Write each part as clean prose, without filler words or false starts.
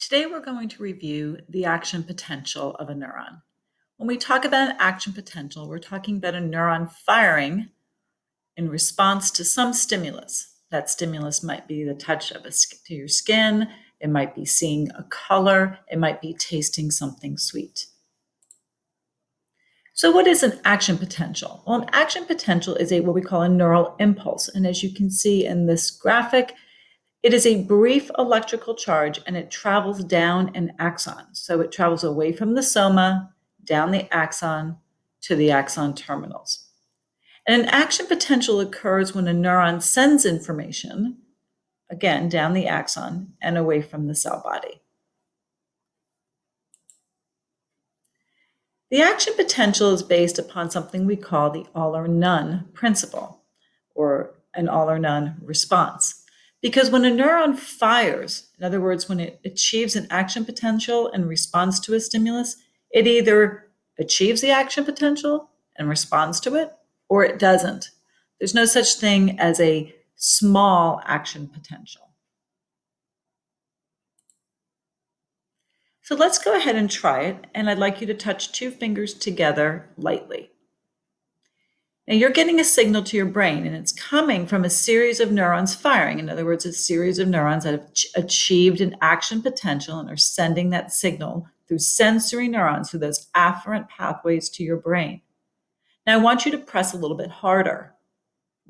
Today we're going to review the action potential of a neuron. When we talk about an action potential, we're talking about a neuron firing in response to some stimulus. That stimulus might be the touch of to your skin, it might be seeing a color, it might be tasting something sweet. So what is an action potential? Well, an action potential is what we call a neural impulse. And as you can see in this graphic, it is a brief electrical charge and it travels down an axon. So it travels away from the soma, down the axon to the axon terminals. And an action potential occurs when a neuron sends information, again, down the axon and away from the cell body. The action potential is based upon something we call the all or none principle, or an all or none response. Because when a neuron fires, in other words, when it achieves an action potential and responds to a stimulus, it either achieves the action potential and responds to it, or it doesn't. There's no such thing as a small action potential. So let's go ahead and try it, and I'd like you to touch two fingers together lightly. Now you're getting a signal to your brain, and it's coming from a series of neurons firing. In other words, a series of neurons that have achieved an action potential and are sending that signal through sensory neurons, through those afferent pathways to your brain. Now I want you to press a little bit harder.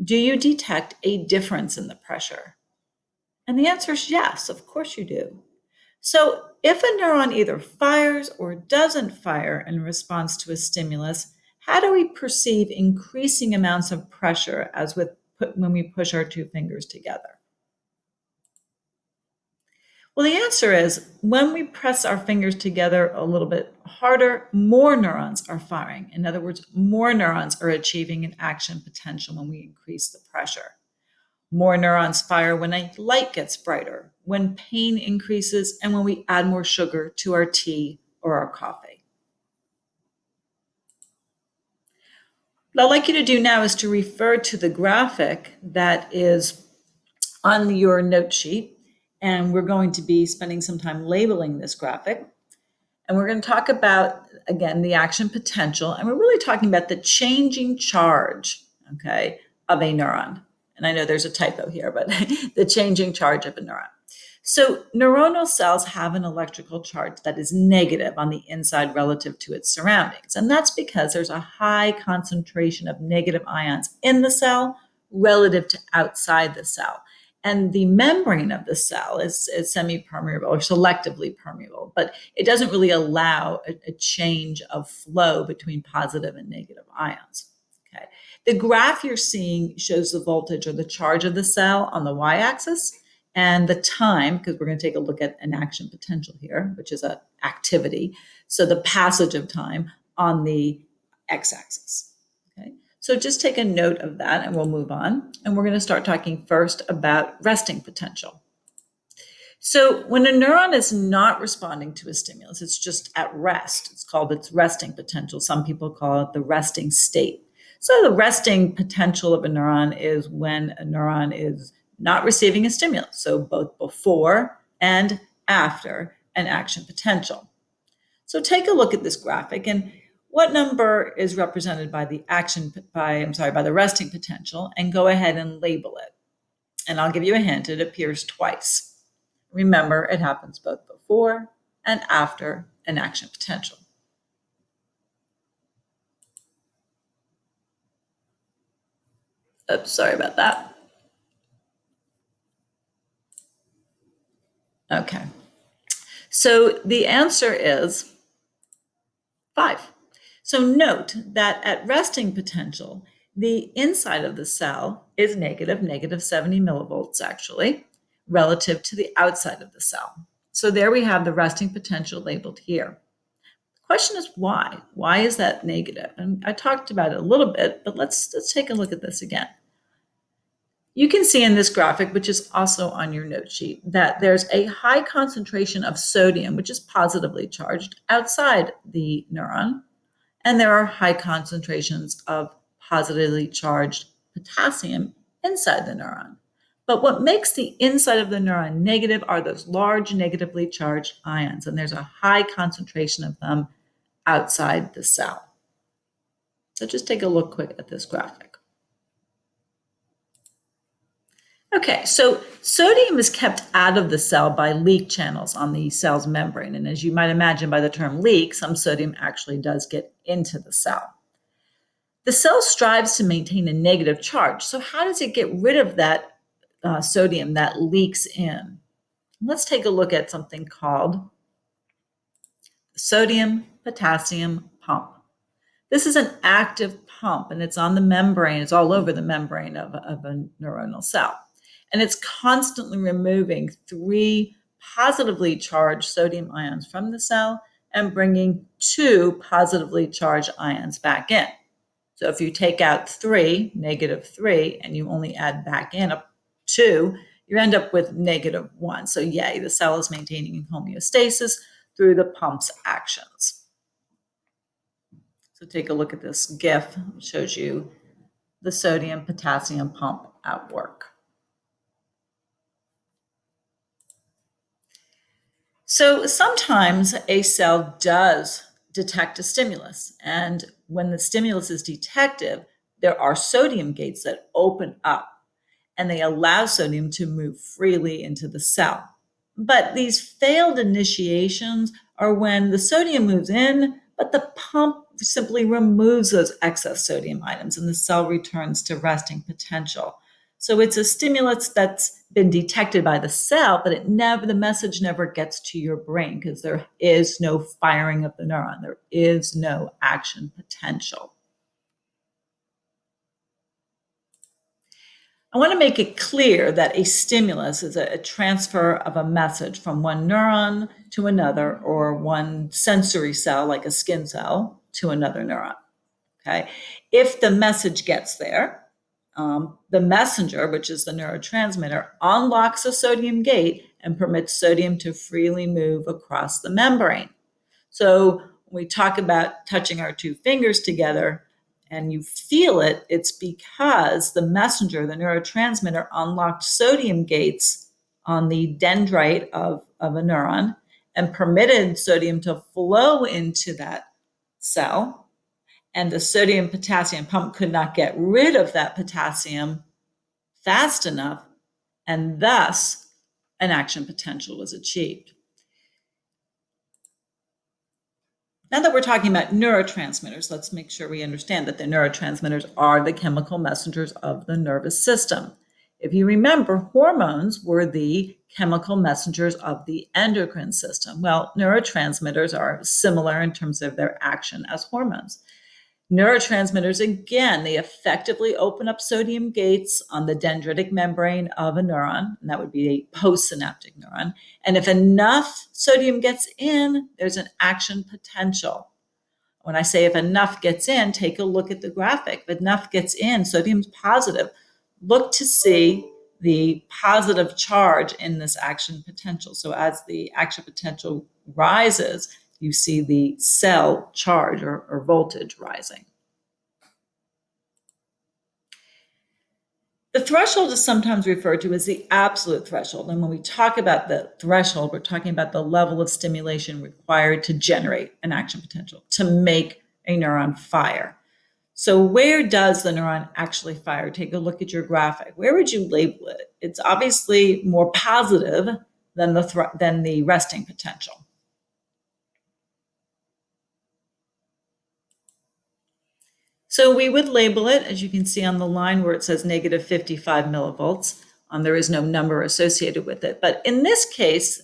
Do you detect a difference in the pressure? And the answer is yes, of course you do. So if a neuron either fires or doesn't fire in response to a stimulus, how do we perceive increasing amounts of pressure when we push our two fingers together? Well, the answer is when we press our fingers together a little bit harder, more neurons are firing. In other words, more neurons are achieving an action potential when we increase the pressure. More neurons fire when a light gets brighter, when pain increases, and when we add more sugar to our tea or our coffee. What I'd like you to do now is to refer to the graphic that is on your note sheet, and we're going to be spending some time labeling this graphic. And we're going to talk about, again, the action potential, and we're really talking about the changing charge, okay, of a neuron. And I know there's a typo here, but the changing charge of a neuron. So neuronal cells have an electrical charge that is negative on the inside relative to its surroundings. And that's because there's a high concentration of negative ions in the cell relative to outside the cell. And the membrane of the cell is semi-permeable or selectively permeable, but it doesn't really allow a change of flow between positive and negative ions. Okay. The graph you're seeing shows the voltage or the charge of the cell on the y-axis, and the time, because we're going to take a look at an action potential here, which is an activity. So the passage of time on the x-axis. Okay. So just take a note of that and we'll move on. And we're going to start talking first about resting potential. So when a neuron is not responding to a stimulus, it's just at rest. It's called its resting potential. Some people call it the resting state. So the resting potential of a neuron is when a neuron is not receiving a stimulus, so both before and after an action potential. So take a look at this graphic, and what number is represented by the resting potential, and go ahead and label it. And I'll give you a hint, it appears twice. Remember, it happens both before and after an action potential. Oops, sorry about that. Okay. So the answer is 5. So note that at resting potential, the inside of the cell is negative 70 millivolts actually, relative to the outside of the cell. So there we have the resting potential labeled here. The question is why? Why is that negative? And I talked about it a little bit, but let's take a look at this again. You can see in this graphic, which is also on your note sheet, that there's a high concentration of sodium, which is positively charged, outside the neuron, and there are high concentrations of positively charged potassium inside the neuron. But what makes the inside of the neuron negative are those large negatively charged ions, and there's a high concentration of them outside the cell. So just take a look quick at this graphic. Okay, so sodium is kept out of the cell by leak channels on the cell's membrane. And as you might imagine by the term leak, some sodium actually does get into the cell. The cell strives to maintain a negative charge. So how does it get rid of that sodium that leaks in? Let's take a look at something called sodium potassium pump. This is an active pump, and it's on the membrane. It's all over the membrane of a neuronal cell. And it's constantly removing 3 positively charged sodium ions from the cell and bringing 2 positively charged ions back in. So if you take out 3, -3, and you only add back in a 2, you end up with -1. So yay, the cell is maintaining homeostasis through the pump's actions. So take a look at this GIF. It shows you the sodium potassium pump at work. So sometimes a cell does detect a stimulus, and when the stimulus is detected, there are sodium gates that open up and they allow sodium to move freely into the cell. But these failed initiations are when the sodium moves in, but the pump simply removes those excess sodium items and the cell returns to resting potential. So it's a stimulus that's been detected by the cell, but the message never gets to your brain because there is no firing of the neuron. There is no action potential. I want to make it clear that a stimulus is a transfer of a message from one neuron to another, or one sensory cell, like a skin cell, to another neuron. Okay. If the message gets there, the messenger, which is the neurotransmitter, unlocks a sodium gate and permits sodium to freely move across the membrane. So when we talk about touching our 2 fingers together and you feel it, it's because the messenger, the neurotransmitter, unlocked sodium gates on the dendrite of a neuron and permitted sodium to flow into that cell. And the sodium potassium pump could not get rid of that potassium fast enough, and thus an action potential was achieved. Now that we're talking about neurotransmitters, let's make sure we understand that the neurotransmitters are the chemical messengers of the nervous system. If you remember, hormones were the chemical messengers of the endocrine system. Well, neurotransmitters are similar in terms of their action as hormones. Neurotransmitters, again, they effectively open up sodium gates on the dendritic membrane of a neuron, and that would be a postsynaptic neuron. And if enough sodium gets in, there's an action potential. When I say if enough gets in, take a look at the graphic. If enough gets in, sodium's positive. Look to see the positive charge in this action potential. So as the action potential rises, you see the cell charge or voltage rising. The threshold is sometimes referred to as the absolute threshold. And when we talk about the threshold, we're talking about the level of stimulation required to generate an action potential, to make a neuron fire. So where does the neuron actually fire? Take a look at your graphic. Where would you label it? It's obviously more positive than the resting potential. So we would label it, as you can see on the line where it says -55 millivolts. There is no number associated with it. But in this case,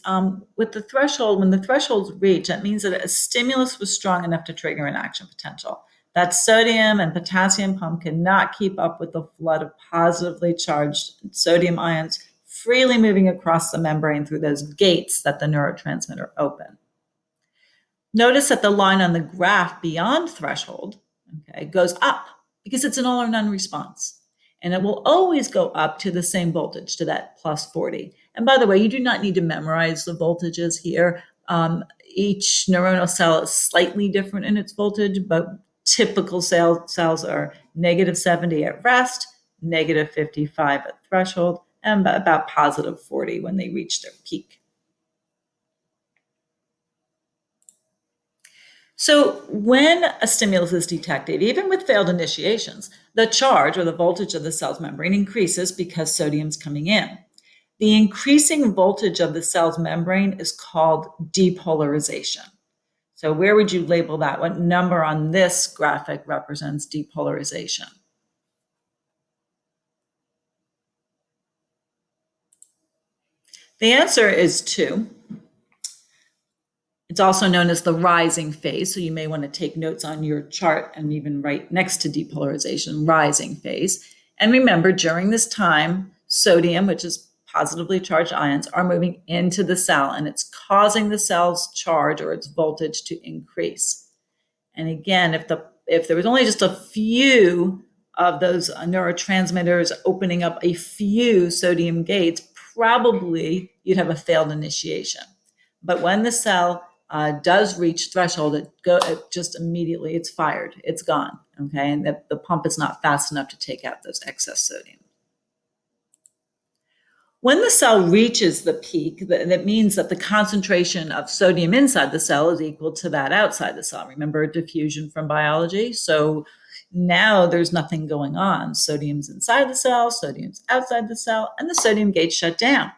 with the threshold, when the threshold's reached, that means that a stimulus was strong enough to trigger an action potential. That sodium and potassium pump cannot keep up with the flood of positively charged sodium ions freely moving across the membrane through those gates that the neurotransmitter opened. Notice that the line on the graph beyond threshold, okay, goes up because it's an all or none response. And it will always go up to the same voltage, to that plus 40. And by the way, you do not need to memorize the voltages here. Each neuronal cell is slightly different in its voltage, but typical cells are -70 at rest, -55 at threshold, and about positive 40 when they reach their peak. So when a stimulus is detected, even with failed initiations, the charge or the voltage of the cell's membrane increases because sodium's coming in. The increasing voltage of the cell's membrane is called depolarization. So where would you label that? What number on this graphic represents depolarization? The answer is 2. It's also known as the rising phase. So you may want to take notes on your chart and even write next to depolarization, rising phase. And remember, during this time, sodium, which is positively charged ions, are moving into the cell, and it's causing the cell's charge or its voltage to increase. And again, if there was only just a few of those neurotransmitters opening up a few sodium gates, probably you'd have a failed initiation. But when the cell does reach threshold, it just immediately, it's fired, it's gone, okay? And the pump is not fast enough to take out those excess sodium. When the cell reaches the peak, that means that the concentration of sodium inside the cell is equal to that outside the cell. Remember diffusion from biology? So now there's nothing going on. Sodium's inside the cell, sodium's outside the cell, and the sodium gates shut down.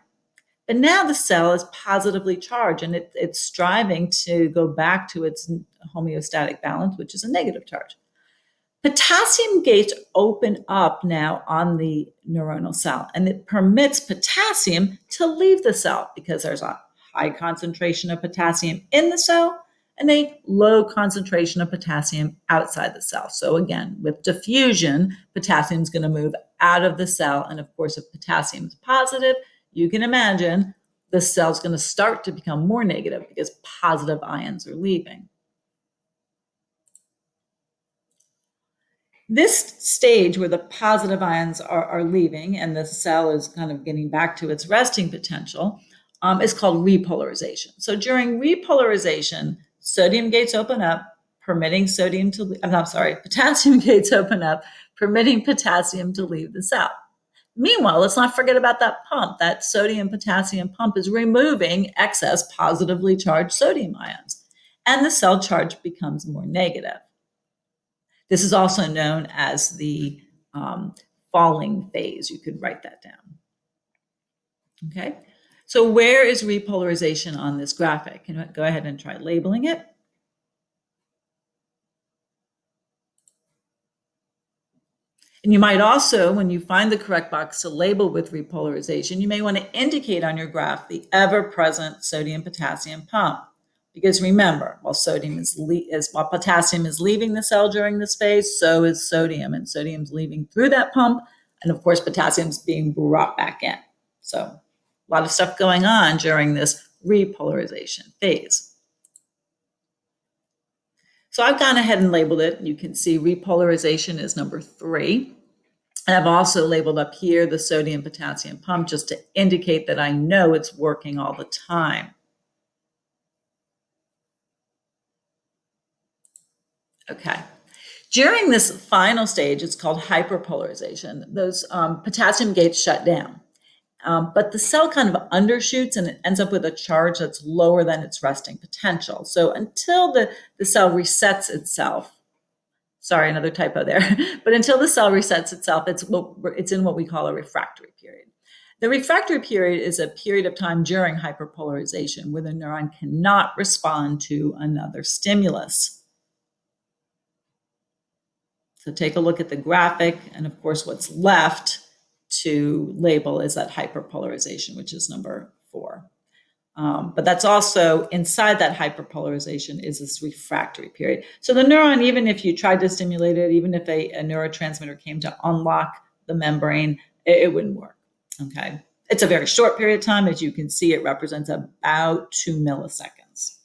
But now the cell is positively charged, and it's striving to go back to its homeostatic balance, which is a negative charge. Potassium gates open up now on the neuronal cell, and it permits potassium to leave the cell because there's a high concentration of potassium in the cell and a low concentration of potassium outside the cell. So again, with diffusion, potassium is going to move out of the cell. And of course, if potassium is positive, you can imagine the cell's going to start to become more negative because positive ions are leaving. This stage where the positive ions are leaving and the cell is kind of getting back to its resting potential is called repolarization. So during repolarization, sodium gates open up, permitting potassium gates open up, permitting potassium to leave the cell. Meanwhile, let's not forget about that pump. That sodium-potassium pump is removing excess positively charged sodium ions, and the cell charge becomes more negative. This is also known as the falling phase. You could write that down. Okay, so where is repolarization on this graphic? Can you go ahead and try labeling it? And you might also, when you find the correct box to label with repolarization, you may want to indicate on your graph the ever-present sodium-potassium pump. Because remember, while potassium is leaving the cell during this phase, so is sodium, and sodium's leaving through that pump, and of course, potassium's being brought back in. So a lot of stuff going on during this repolarization phase. So I've gone ahead and labeled it. You can see repolarization is number 3. And I've also labeled up here the sodium-potassium pump just to indicate that I know it's working all the time. Okay. During this final stage, it's called hyperpolarization. Those potassium gates shut down. But the cell kind of undershoots and it ends up with a charge that's lower than its resting potential. So until the cell resets itself, sorry, another typo there, but until the cell resets itself, it's in what we call a refractory period. The refractory period is a period of time during hyperpolarization where the neuron cannot respond to another stimulus. So take a look at the graphic, and of course, what's left to label is that hyperpolarization, which is number 4. But that's also inside that hyperpolarization is this refractory period. So the neuron, even if you tried to stimulate it, even if a neurotransmitter came to unlock the membrane, it wouldn't work. Okay, it's a very short period of time. As you can see, it represents about 2 milliseconds.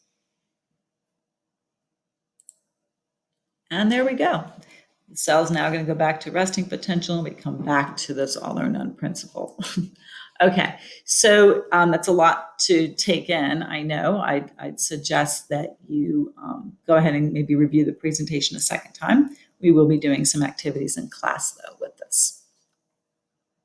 And there we go. The cell's now going to go back to resting potential, and we come back to this all or none principle. Okay, so that's a lot to take in. I know. I'd suggest that you go ahead and maybe review the presentation a second time. We will be doing some activities in class, though, with this.